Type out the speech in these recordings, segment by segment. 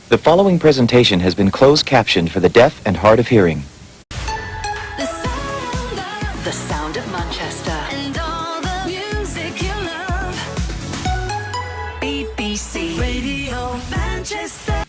The following presentation has been closed captioned for the deaf and hard of hearing. The sound of Manchester. And all the music you love. BBC Radio Manchester.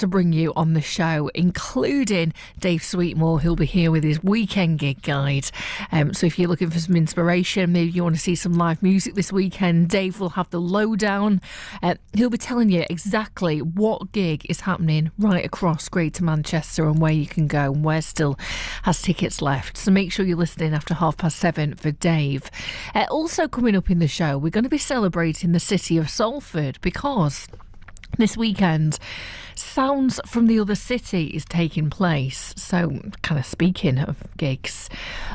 to bring you on the show, including Dave Sweetmore, who'll be here with his weekend gig guide. So if you're looking for some inspiration, maybe you want to see some live music this weekend, Dave will have the lowdown. He'll be telling you exactly what gig is happening right across Greater Manchester and where you can go and where still has tickets left. So make sure you're listening after 7:30 for Dave. Also coming up in the show, we're going to be celebrating the city of Salford because this weekend, Sounds from the Other City is taking place. So, kind of speaking of gigs,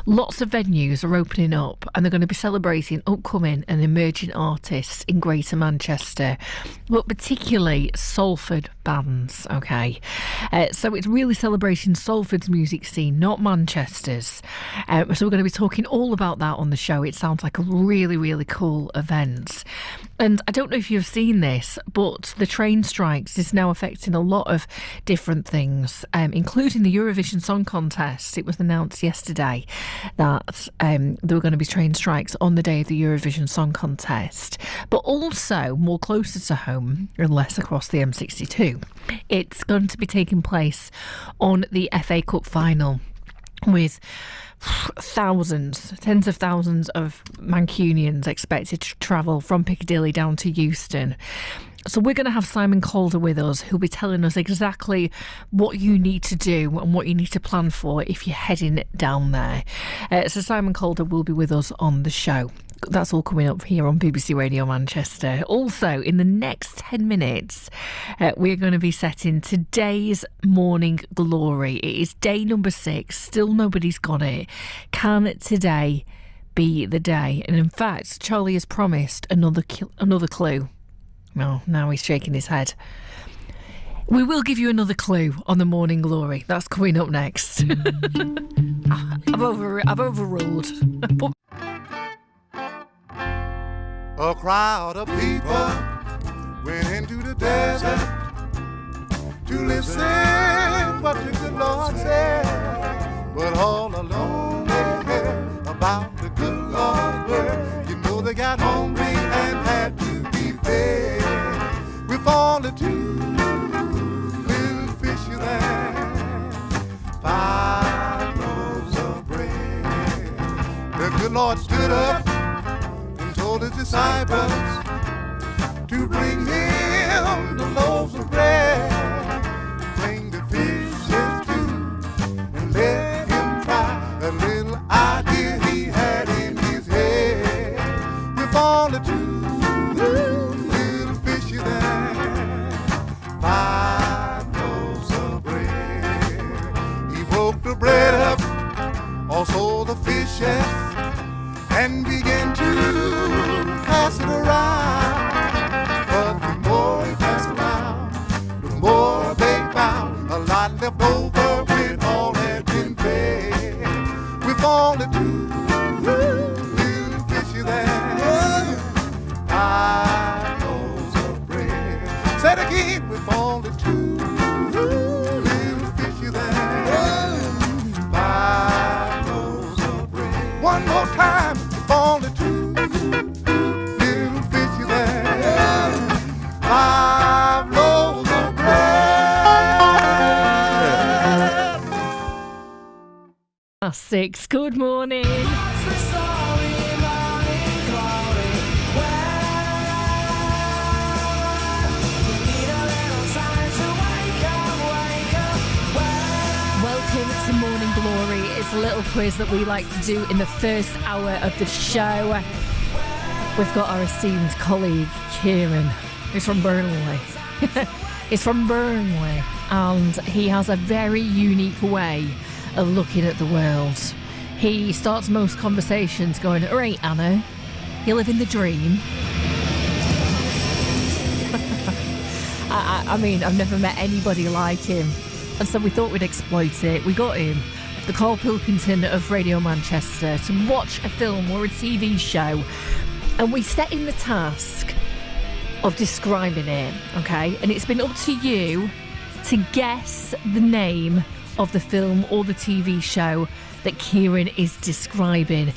lots of venues are opening up and they're going to be celebrating upcoming and emerging artists in Greater Manchester, but particularly Salford bands, okay? So it's really celebrating Salford's music scene, not Manchester's. So we're going to be talking all about that on the show. It sounds like a really, really cool event. And I don't know if you've seen this, but the train strikes is now affecting a lot of different things, including the Eurovision Song Contest. It was announced yesterday that there were going to be train strikes on the day of the Eurovision Song Contest. But also, more closer to home, and less across the M62, it's going to be taking place on the FA Cup final with thousands, tens of thousands of Mancunians expected to travel from Piccadilly down to Euston. So we're going to have Simon Calder with us, who'll be telling us exactly what you need to do and what you need to plan for if you're heading down there. So Simon Calder will be with us on the show. That's all coming up here on BBC Radio Manchester. Also, in the next 10 minutes, we're going to be setting today's Morning Glory. It is day number 6. Still nobody's got it. Can today be the day? And in fact, Charlie has promised another clue. Well, now he's shaking his head. We will give you another clue on the Morning Glory. That's coming up next. I've overruled. A crowd of people went into the desert to listen what the good Lord said. But all alone they heard about the good Lord's word. You know they got hungry and had to be fed. With all the 2 little fish there, 5 loaves of bread. The good Lord stood up, told his disciples to bring him the loaves of bread, bring the fishes too, and let him try a little idea he had in his head. With all the 2 little fishes there, 5 loaves of bread. He broke the bread up, also the fishes, and began to pass it around. But the more he passed around, the more they found a lot left over when all had been fed. With all the 2 little fishes there, 5 loaves of bread. Said again, with all the 2 little fishes there, 5 loaves of bread. One more time. All the 2 little fishes there, 5 loaves of bread. 6. Good morning. Welcome to Morning Glory. It's a little quiz that we like to do in the first hour of the show. We've got our esteemed colleague Kieran, who's from Burnley. He's from Burnley, and he has a very unique way of looking at the world. He starts most conversations going, "All right, Anna, you live in the dream." I mean, I've never met anybody like him. And so we thought we'd exploit it. We got him, the Carl Pilkington of Radio Manchester, to watch a film or a TV show. And we set him the task of describing it, okay? And it's been up to you to guess the name of the film or the TV show that Kieran is describing.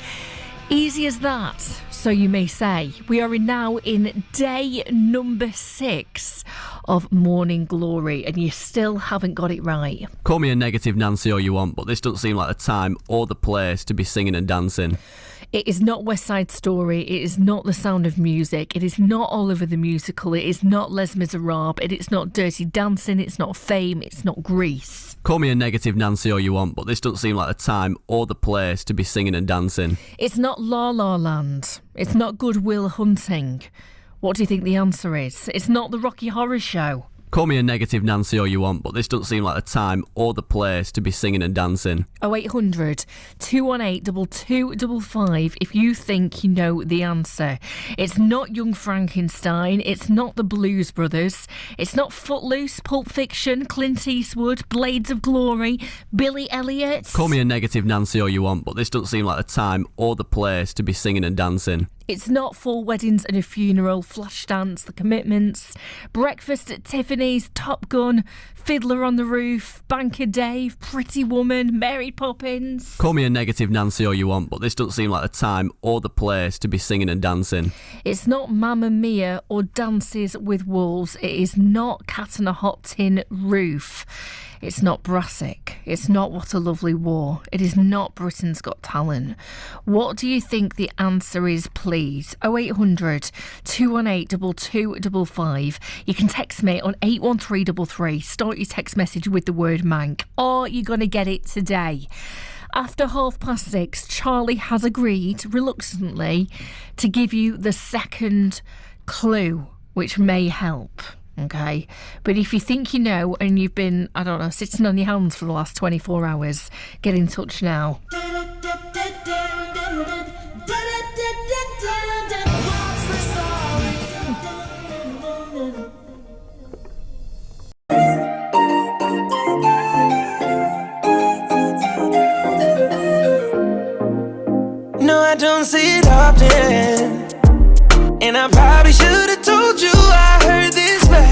Easy as that, so you may say. We are now in day number 6 of Morning Glory, and you still haven't got it right. Call me a negative Nancy all you want, but this doesn't seem like the time or the place to be singing and dancing. It is not West Side Story, it is not The Sound of Music, it is not Oliver the Musical, it is not Les Miserables, it's not Dirty Dancing, it's not Fame, it's not Grease. Call me a negative Nancy all you want, but this doesn't seem like the time or the place to be singing and dancing. It's not La La Land, it's not Good Will Hunting. What do you think the answer is? It's not The Rocky Horror Show. Call me a negative Nancy all you want, but this doesn't seem like the time or the place to be singing and dancing. 0800 218 2255 if you think you know the answer. It's not Young Frankenstein, it's not the Blues Brothers, it's not Footloose, Pulp Fiction, Clint Eastwood, Blades of Glory, Billy Elliot. Call me a negative Nancy all you want, but this doesn't seem like the time or the place to be singing and dancing. It's not 4 Weddings and a Funeral, Flashdance, The Commitments, Breakfast at Tiffany's, Top Gun, Fiddler on the Roof, Banker Dave, Pretty Woman, Mary Poppins. Call me a negative Nancy all you want, but this doesn't seem like the time or the place to be singing and dancing. It's not Mamma Mia or Dances with Wolves. It is not Cat on a Hot Tin Roof. It's not Brassic. It's not What a Lovely War. It is not Britain's Got Talent. What do you think the answer is, please? 0800 218 2255. You can text me on 81333. Start your text message with the word Mank, or you're going to get it today. After 6:30, Charlie has agreed, reluctantly, to give you the second clue, which may help. Okay, but if you think you know and you've been, I don't know, sitting on your hands for the last 24 hours, get in touch now. No, I don't see it often, and I probably should have told you I heard this back.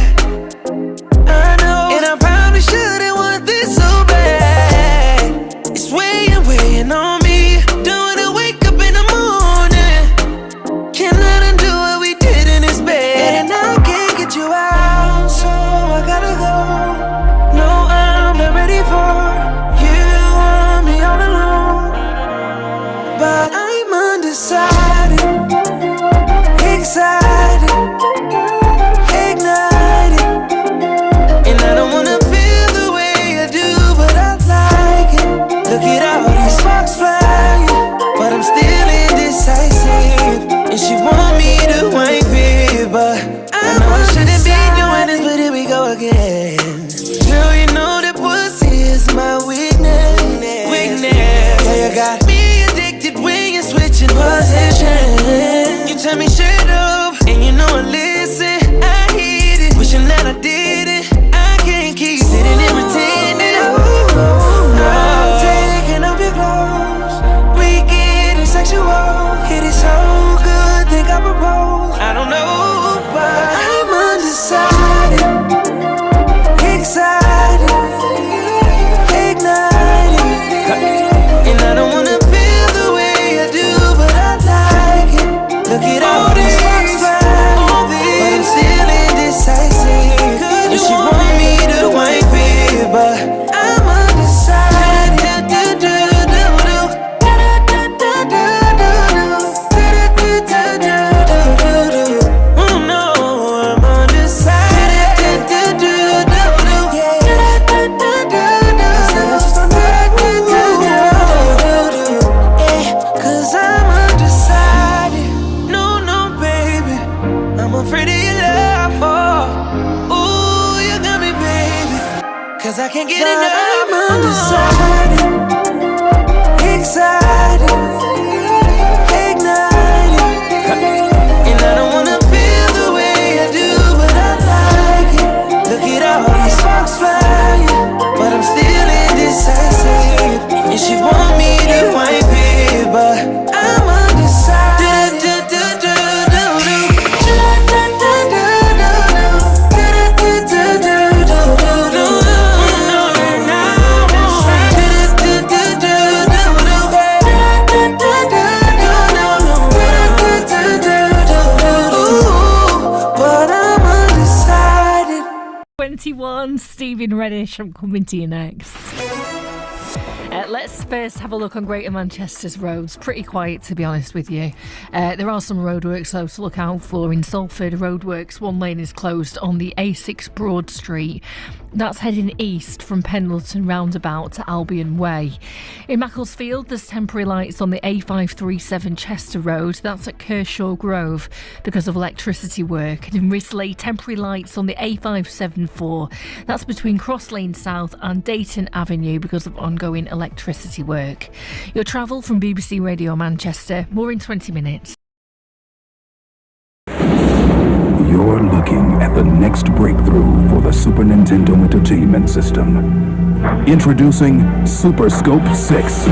I know, and I probably shouldn't want this so bad. It's weighing on me. Don't wanna wake up in the morning. Cannot undo what we did in this bed, and I can't get you out, so I gotta go. No, I'm not ready for you. Want me all alone, but I'm undecided, excited, ignited, and I don't wanna feel the way I do, but I like it. Look at all these sparks flying, but I'm still indecisive, and she want me to wipe it, but I know I shouldn't be doing this, but here we go again. Girl, you know that pussy is my weakness. Yeah, you got me addicted when you're switching position. You tell me shut up, and you know I listen. I hate it, wishing that I did it. I can't keep sitting and pretending. I'm taking off your clothes, we getting sexual. It is so good, think I propose. I don't know, but I'm undecided, excited, ignited, and I don't wanna feel the way I do, but I like it. Look at all these sparks flying, but I'm still indecisive, and she want me to wipe it, but I'm undecided. Oh no, I'm undecided. Cause I'm undecided. No, baby, I'm afraid of your love. Oh, ooh, you got me, baby, cause I can't get enough. I'm undecided, excited, ignited, and I don't wanna feel the way I do, but I like it. Look at all these sparks flying, but I'm still indecisive, and she want me to wipe it, but I'm undecided. 21, Stephen Reddish. I'm coming to you next. Let's first have a look on Greater Manchester's roads. Pretty quiet, to be honest with you. There are some roadworks, though, to look out for. In Salford, roadworks, one lane is closed on the A6 Broad Street. That's heading east from Pendleton roundabout to Albion Way. In Macclesfield, there's temporary lights on the A537 Chester Road. That's at Kershaw Grove because of electricity work. And in Risley, temporary lights on the A574. That's between Cross Lane South and Dayton Avenue because of ongoing electricity work. Your travel from BBC Radio Manchester, more in 20 minutes. You're looking at the next breakthrough for the Super Nintendo Entertainment System. Introducing Super Scope 6.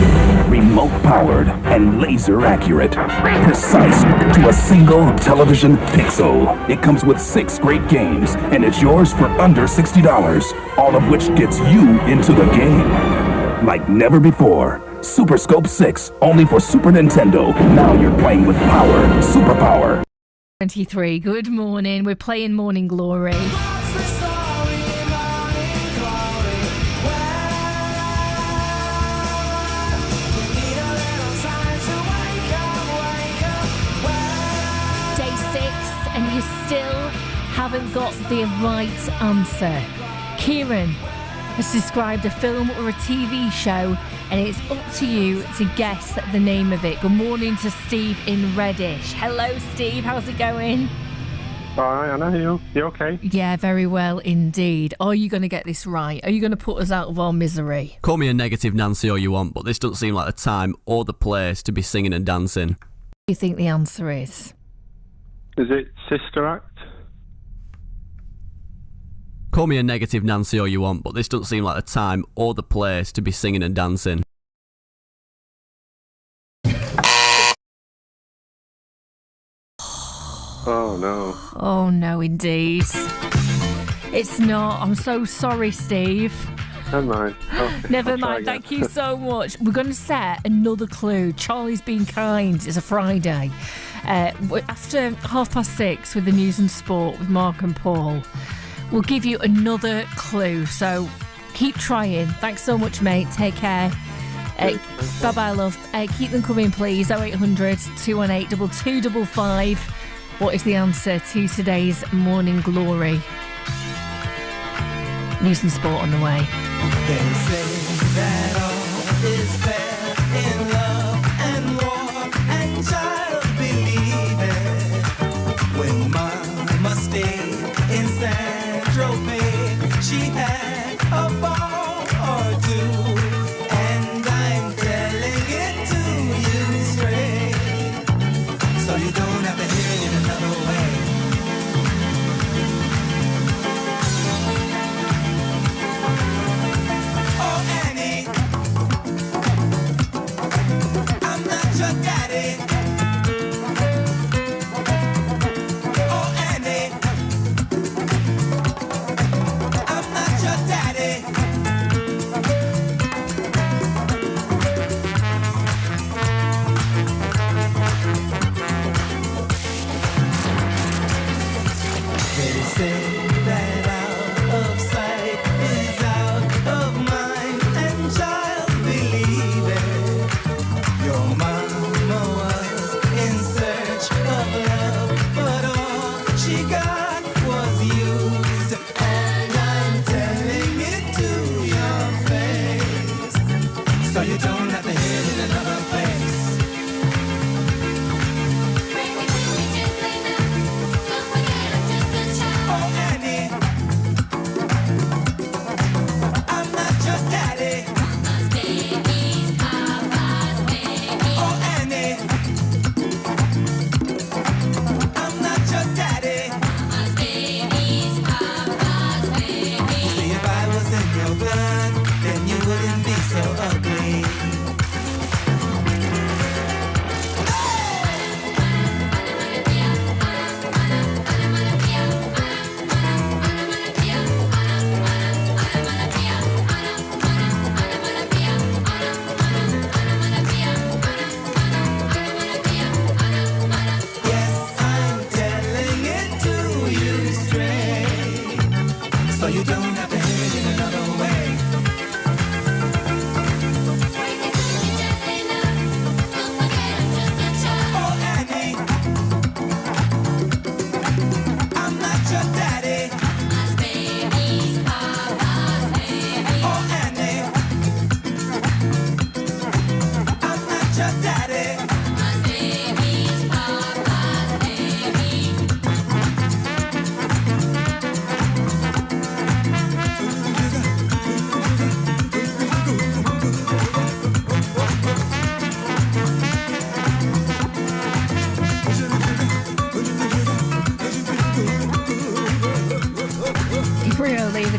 Remote-powered and laser-accurate. Precise to a single television pixel. It comes with 6 great games, and it's yours for under $60, all of which gets you into the game. Like never before. Super Scope 6, only for Super Nintendo. Now you're playing with power. Superpower. 23, good morning. We're playing Morning Glory. Day 6, and you still haven't got the right answer. Kieran has described a film or a TV show, and it's up to you to guess the name of it. Good morning to Steve in Reddish. Hello, Steve. How's it going? Hi, Anna. You okay? Yeah, very well indeed. Are you going to get this right? Are you going to put us out of our misery? Call me a negative Nancy all you want, but this doesn't seem like the time or the place to be singing and dancing. What do you think the answer is? Is it Sister Act? Call me a negative Nancy all you want, but this doesn't seem like the time or the place to be singing and dancing. Oh, no. Oh, no, indeed. It's not. I'm so sorry, Steve. Never mind. Okay, Never I'll try mind. again. Thank you so much. We're going to set another clue. Charlie's been kind. It's a Friday. After 6:30 with the news and sport with Mark and Paul, we'll give you another clue. So keep trying. Thanks so much, mate. Take care. Bye-bye, love. Keep them coming, please. 0800 218 2255. What is the answer to today's Morning Glory? News and sport on the way. They say that all is fair in love and war and child believing. When Mama stayed in San Tropez, she had a ball or two, and I'm telling it to you straight, so you don't have to hear it another way. Oh, Annie, I'm not your daddy. Oh, Annie, I'm not your daddy.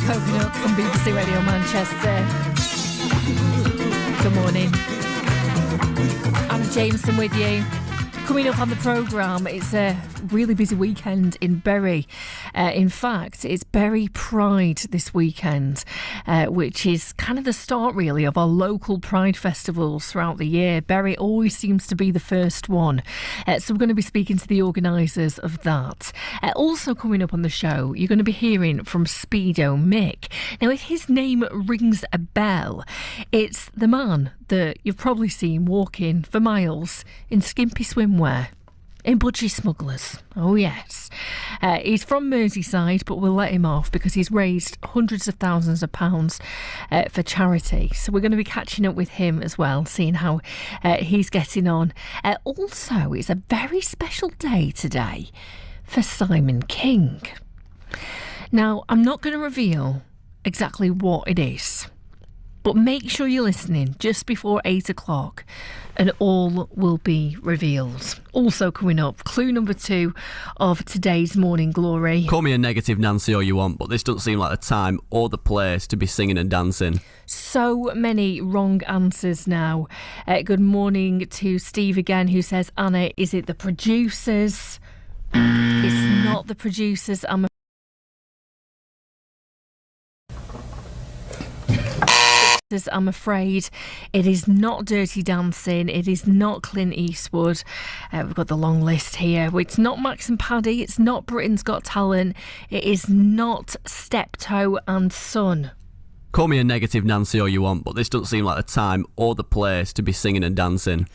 Coconuts on BBC Radio Manchester. Good morning. I'm Jameson with you. Coming up on the programme, it's a really busy weekend in Bury. In fact, it's Bury Pride this weekend, which is kind of the start, really, of our local Pride festivals throughout the year. Bury always seems to be the first one. So we're going to be speaking to the organisers of that. Also coming up on the show, you're going to be hearing from Speedo Mick. Now, if his name rings a bell, it's the man that you've probably seen walking for miles in skimpy swimwear. In budgie smugglers. Oh yes. He's from Merseyside, but we'll let him off because he's raised hundreds of thousands of pounds for charity. So we're going to be catching up with him as well, seeing how he's getting on. Also, it's a very special day today for Simon King. Now, I'm not going to reveal exactly what it is, but make sure you're listening just before 8 o'clock and all will be revealed. Also coming up, clue number 2 of today's Morning Glory. Call me a negative Nancy all you want, but this doesn't seem like the time or the place to be singing and dancing. So many wrong answers now. Good morning to Steve again, who says, Anna, is it the producers? It's not the producers, I'm afraid. It is not Dirty Dancing. It is not Clint Eastwood. We've got the long list here. It's not Max and Paddy. It's not Britain's Got Talent. It is not Steptoe and Son. Call me a negative Nancy all you want, but this doesn't seem like the time or the place to be singing and dancing.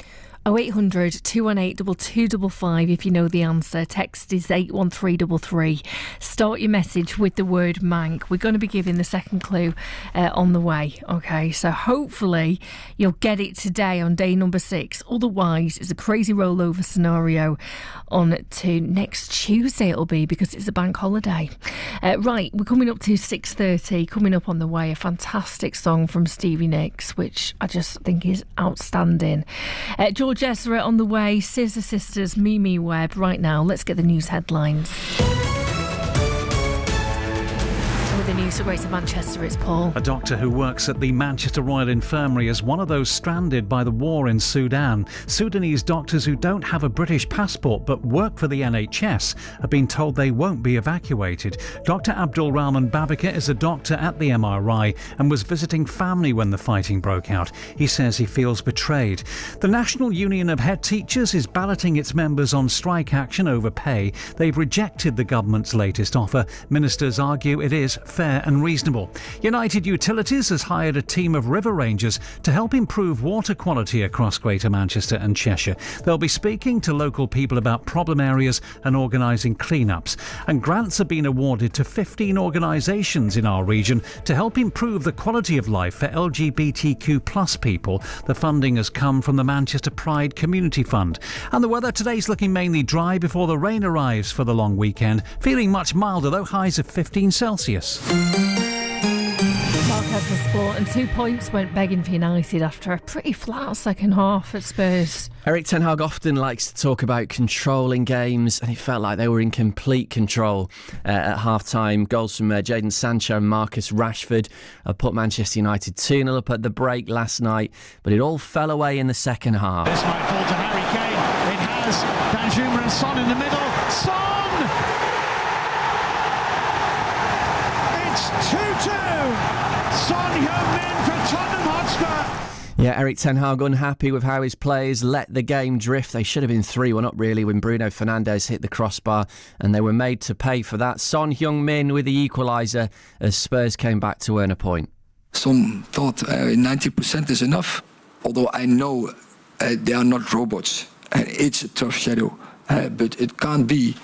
0800 218 2255 if you know the answer. Text is 81333. Start your message with the word mank. We're going to be giving the second clue on the way. Okay, so hopefully you'll get it today on day number 6. Otherwise, it's a crazy rollover scenario on to next Tuesday it'll be, because it's a bank holiday. Right, we're coming up to 6:30. Coming up on the way, a fantastic song from Stevie Nicks, which I just think is outstanding. George Ezra on the way, Scissor Sisters, Mimi Webb. Right now, let's get the news headlines. With the news for Greater Manchester, it's Paul. A doctor who works at the Manchester Royal Infirmary is one of those stranded by the war in Sudan. Sudanese doctors who don't have a British passport but work for the NHS have been told they won't be evacuated. Dr Abdul Rahman Babika is a doctor at the MRI and was visiting family when the fighting broke out. He says he feels betrayed. The National Union of Head Teachers is balloting its members on strike action over pay. They've rejected the government's latest offer. Ministers argue it is fair and reasonable. United Utilities has hired a team of river rangers to help improve water quality across Greater Manchester and Cheshire. They'll be speaking to local people about problem areas and organising clean-ups. And grants have been awarded to 15 organisations in our region to help improve the quality of life for LGBTQ+ people. The funding has come from the Manchester Pride Community Fund. And the weather today's looking mainly dry before the rain arrives for the long weekend. Feeling much milder though, highs of 15 Celsius. Mark has the sport, and 2 points went begging for United after a pretty flat second half at Spurs. Eric Ten Hag often likes to talk about controlling games, and it felt like they were in complete control at half-time. Goals from Jadon Sancho and Marcus Rashford put Manchester United 2-0 up at the break last night, but it all fell away in the second half. This might fall to Harry Kane. It has. Danjuma and Son in the middle. Son! It's 2-2. Son Heung-min for Tottenham Hotspur. Yeah, Eric Ten Hag unhappy with how his players let the game drift. They should have been 3-1 up really when Bruno Fernandes hit the crossbar, and they were made to pay for that. Son Heung-min with the equaliser as Spurs came back to earn a point. Some thought 90% is enough, although I know they are not robots. It's a tough shadow, but it can't be.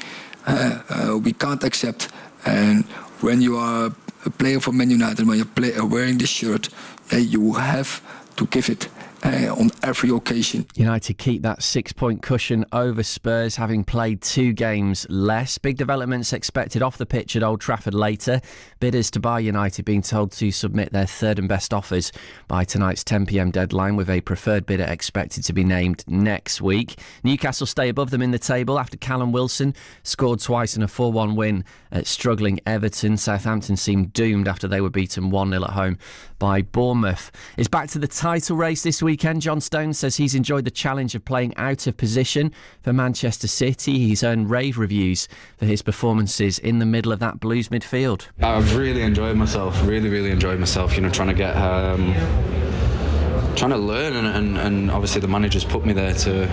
We can't accept. And when you are a player for Man United, when you're wearing this shirt, you have to give it on every occasion. United keep that 6-point cushion over Spurs, having played 2 games less. Big developments expected off the pitch at Old Trafford later. Bidders to buy United being told to submit their third and best offers by tonight's 10 p.m. deadline, with a preferred bidder expected to be named next week. Newcastle stay above them in the table after Callum Wilson scored twice in a 4-1 win at struggling Everton. Southampton seemed doomed after they were beaten 1-0 at home by Bournemouth. It's back to the title race this weekend. John Stone says he's enjoyed the challenge of playing out of position for Manchester City. He's earned rave reviews for his performances in the middle of that Blues midfield. I've really enjoyed myself, really enjoyed myself, trying to get trying to learn, and obviously the manager's put me there to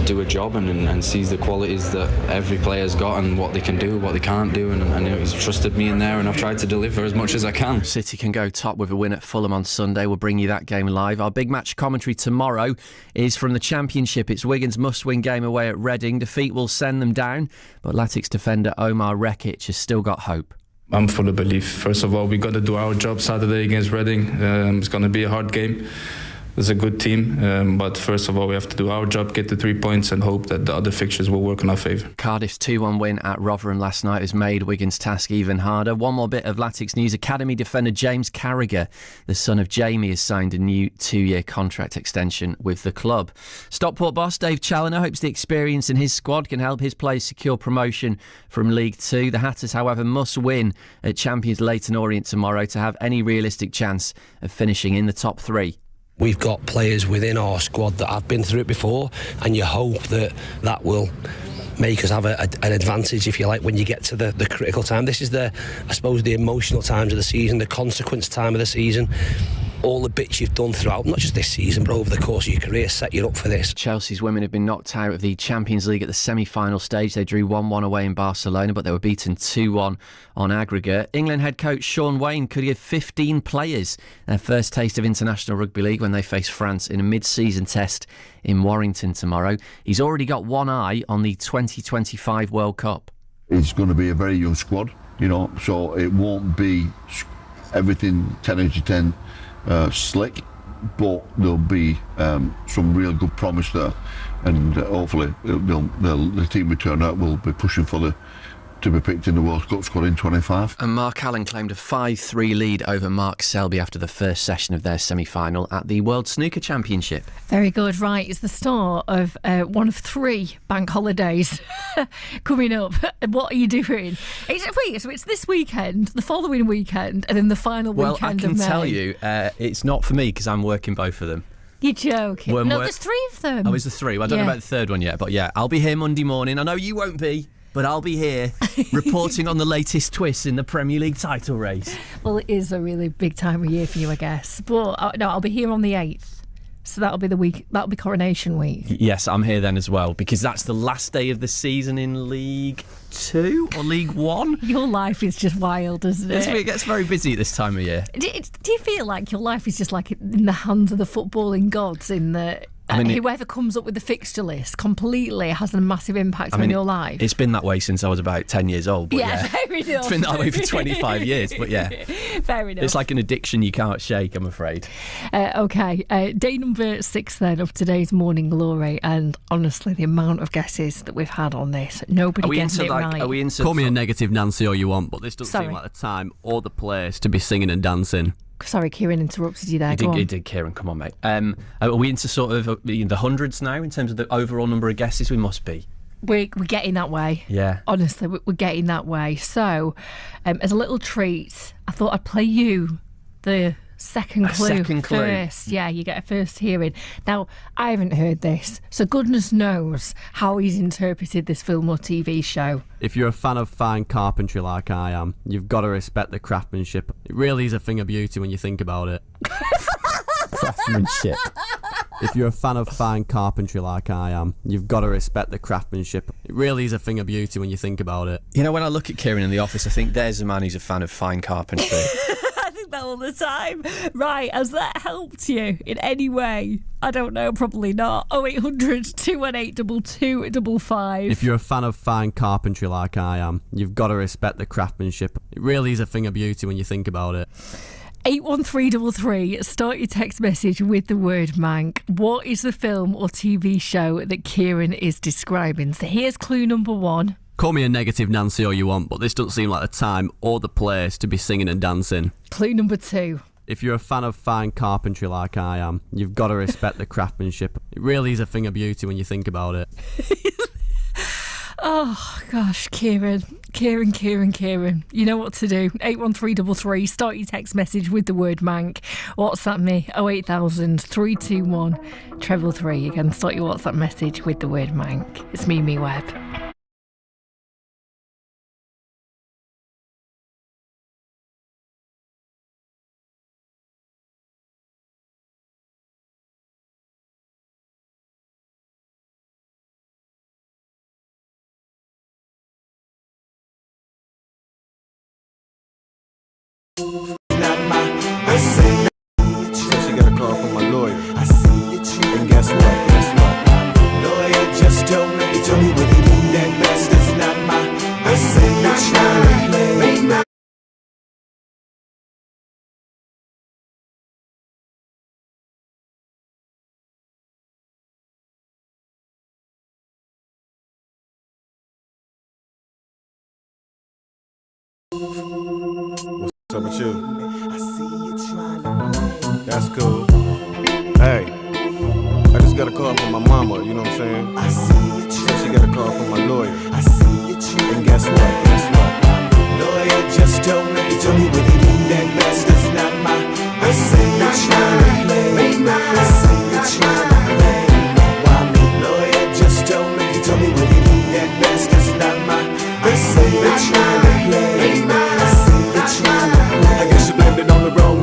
do a job and sees the qualities that every player's got and what they can do, what they can't do, and he's trusted me in there, and I've tried to deliver as much as I can. City can go top with a win at Fulham on Sunday. We'll bring you that game live. Our big match commentary tomorrow is from the Championship. It's Wigan's must-win game away at Reading. Defeat will send them down, but Latics defender Omar Rekic has still got hope. I'm full of belief. First of all, we got to do our job Saturday against Reading. It's going to be a hard game. It's a good team, but first of all, we have to do our job, get the 3 points, and hope that the other fixtures will work in our favour. Cardiff's 2-1 win at Rotherham last night has made Wigan's task even harder. One more bit of Latics news. Academy defender James Carragher, the son of Jamie, has signed a new 2-year contract extension with the club. Stockport boss Dave Challoner hopes the experience in his squad can help his players secure promotion from League Two. The Hatters, however, must win at Champions Leyton Orient tomorrow to have any realistic chance of finishing in the top 3. We've got players within our squad that have been through it before, and you hope that will make us have an advantage, if you like, when you get to the critical time. This is I suppose, the emotional times of the season, the consequence time of the season. All the bits you've done throughout, not just this season, but over the course of your career, set you up for this. Chelsea's women have been knocked out of the Champions League at the semi-final stage. They drew 1-1 away in Barcelona, but they were beaten 2-1 on aggregate. England head coach Sean Wayne could give 15 players their first taste of International Rugby League when they face France in a mid-season test in Warrington tomorrow. He's already got one eye on the 2025 World Cup. It's going to be a very young squad, so it won't be everything 10 out of 10 slick, but there'll be some real good promise there, and hopefully the team we turn out will be pushing to be picked in the World Cup squad in 25. And Mark Allen claimed a 5-3 lead over Mark Selby after the first session of their semi-final at the World Snooker Championship. Very good. Right, it's the start of one of 3 bank holidays coming up. What are you doing? So it's this weekend, the following weekend, and then the final weekend of May. Well, I can tell you, it's not for me because I'm working both of them. You're joking. No, there's 3 of them. Oh, is there 3? Well, I don't know about the third one yet, but yeah, I'll be here Monday morning. I know you won't be, but I'll be here reporting on the latest twists in the Premier League title race. Well, it is a really big time of year for you, I guess. But no, I'll be here on the 8th. So that'll be the week. That'll be Coronation Week. Yes, I'm here then as well, because that's the last day of the season in League 2 or League 1. Your life is just wild, isn't it? It gets very busy at this time of year. Do you feel like your life is just like in the hands of the footballing gods? Whoever comes up with the fixture list completely has a massive impact on your life. It's been that way since I was about 10 years old. But fair enough. It's been that way for 25 years, but yeah. Fair enough. It's like an addiction you can't shake, I'm afraid. Okay, day number 6 then of today's Morning Glory, and honestly, the amount of guesses that we've had on this, nobody gets it right. Are we into Call me a negative Nancy all you want, but this doesn't seem like the time or the place to be singing and dancing. Sorry, Kieran interrupted you there. He did, Kieran. Come on, mate. Are we into sort of the hundreds now in terms of the overall number of guesses? We must be. We're getting that way. Yeah. Honestly, we're getting that way. So, as a little treat, I thought I'd play you the second clue first. Yeah, you get a first hearing. Now, I haven't heard this, so goodness knows how he's interpreted this film or TV show. If you're a fan of fine carpentry like I am, you've got to respect the craftsmanship. It really is a thing of beauty when you think about it. Craftsmanship. If you're a fan of fine carpentry like I am, you've got to respect the craftsmanship. It really is a thing of beauty when you think about it. You know, when I look at Kieran in the office, I think there's a man who's a fan of fine carpentry. I think that all the time. Right, has that helped you in any way? I don't know, probably not. 0800 218 2255. If you're a fan of fine carpentry like I am, you've got to respect the craftsmanship. It really is a thing of beauty when you think about it. 81333, start your text message with the word Mank. What is the film or TV show that Kieran is describing? So here's clue number 1. Call me a negative Nancy all you want, but this doesn't seem like the time or the place to be singing and dancing. Clue number 2. If you're a fan of fine carpentry like I am, you've got to respect the craftsmanship. It really is a thing of beauty when you think about it. Oh, gosh, Kieran. You know what to do. 81333, start your text message with the word Mank. WhatsApp me, 08000 321 333. Again, start your WhatsApp message with the word Mank. It's me, Webb. I say so she got a call from my lawyer. I see it true. And guess what? Lawyer just told me what he did. That best is not my. I say you trying to play my. What's up with you? That's cool. Hey, I just got a call from my mama, you know what I'm saying? I see it. So she got a call from my lawyer. I see it. And guess what? Lawyer just told me what he did. That best is not my. I say you trying to play my. I say you trying to play my. Why me? Lawyer just told me what he did. That best is not my. I say you trying to play my. I say you trying to play. I guess you blamed it on the wrong.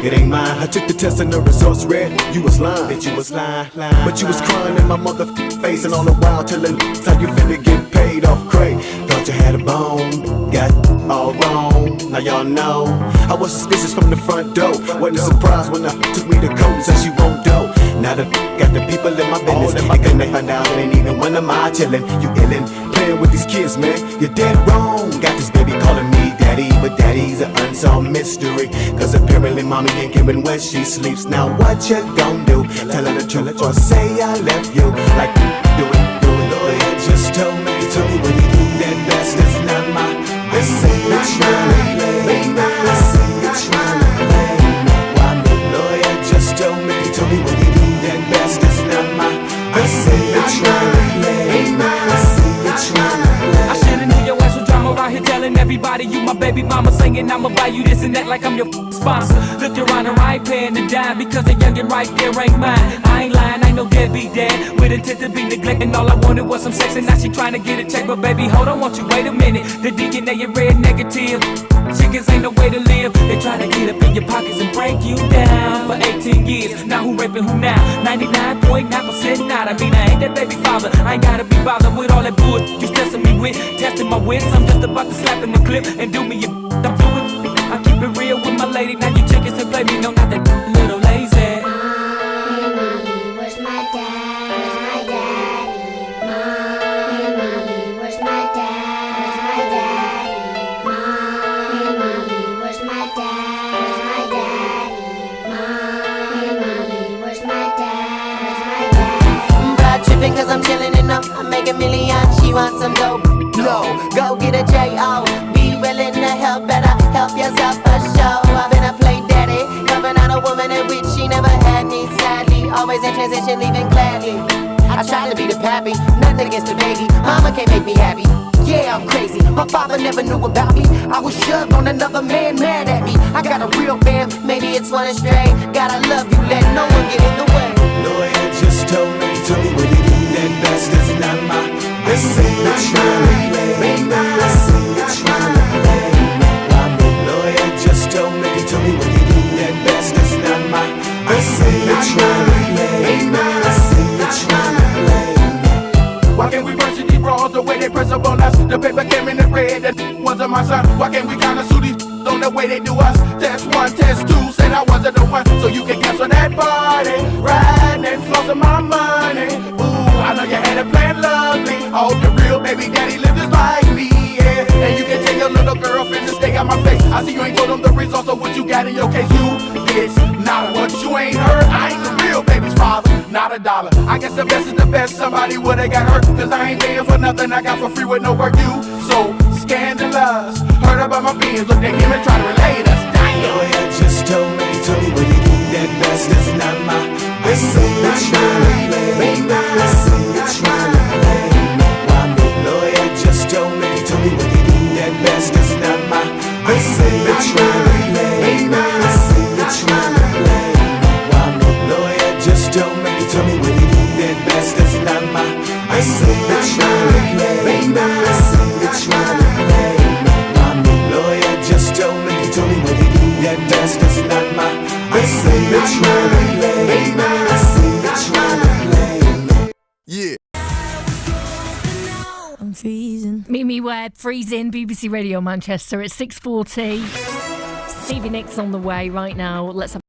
It ain't mine. I took the test and the results read you was lying. Bitch, you was lying. But you was crying in my motherfucking face, and all the while telling how you finna get paid off crazy. Thought you had a bone, got all wrong. Now y'all know I was suspicious from the front door. Wasn't surprised when I took me to court and said she won't do. Now the got the people in my business. And then they find out it ain't even one of my chillin'. You illin', playing with these kids, man. You're dead wrong. Got this baby calling me daddy, but daddy's an unsolved mystery. Cause apparently mommy ain't giving when she sleeps. Now what you gon' do? Tell her the truth or say I left you like do it. Lawyer just told me what he do. That best is not my. I say you tryna play me. I say you tryna play me. Why me? Lawyer just told me what he do. That best is not my. I say you tryna play me. I say you tryna play me. I shoulda knew your ass was drama around here telling everybody you my baby mama, singing I'ma buy you this and that like I'm your sponsor. Look, your honor, I ain't paying the dime because the youngin' right there ain't mine. I ain't lying, I ain't no deadbeat dad with intent to be neglecting. All I wanted was some sex and now she trying to get a check. But baby, hold on, won't you wait a minute? The DNA you red negative. Chickens ain't no way to live. They try to get up in your pockets and break you down for 18 years. Now who raping who now? 99.9% not. I mean, I ain't that baby father. I ain't gotta be bothered with all that bullshit you stressing me with. Testing my wits, I'm just about to slap in the clip and do me a I'm doing. I keep it real with my lady. Now you chickens to play me, no, not that little lazy. Mommy, where's my dad? Where's my daddy? Mommy, where's my dad? Where's my daddy? Mommy, where's my dad? Where's my daddy? Mommy, where's my dad? Where's my daddy? Broad tripping cause I'm chillin' enough. I make a million, she wants some dope. No, go get a J.O. Be willing to help, better help yourself for sure. I've been a play daddy, coming out a woman in which she never had me, sadly. Always in transition, leaving gladly. I tried to be the pappy, nothing against the baby. Mama can't make me happy. Yeah, I'm crazy. My father never knew about me. I was shoved on another man, mad at me. I got a real fam, maybe it's one astray. Gotta love you, let no one get in the way. Lawyer just told me what he did. That best is not my. I say you tryna play me. I say you tryna play me. Why me? Lawyer just told me what he did. That best is not my. I say you tryna play me. I say you tryna play me. Why can't we worship these bras the way they press up on us? The paper came in the red, that wasn't my son. Why can't we kinda sue these on the way they do us? Test 1, test 2, said I wasn't the one. So you can cancel that party, riding and flossing my money. Ooh, I know you had it planned lovely. I hope the real baby daddy lived just like me, yeah. And you can take your little girlfriend to stay stay out my face. I see you ain't told them the results of what you got in your case. You, it's not what you ain't heard. I ain't the real baby's father, not a dollar. I guess the best is the best. Somebody would've got hurt, cause I ain't paying for nothing I got for free with no work. You so scandalous. Heard about my beans, looked at him and tried to relate us. Damn. Lawyer just told me what he do that best is not my. I see you trying to play me. I see you trying to play me. Why me? Lawyer just told me what he do that best is not my. I see you trying to play me. I see you trying to play me. Why me? Lawyer just told me what he do that best is not my. I see you trying to play me. I see you trying to play me. Why me? Lawyer just told me what he do that best is not my. I see you trying to play me. I see you trying to play me. Yeah. I'm freezing. Mimi Webb, freezing. BBC Radio Manchester at 6:40. Stevie Nicks on the way right now. Let's have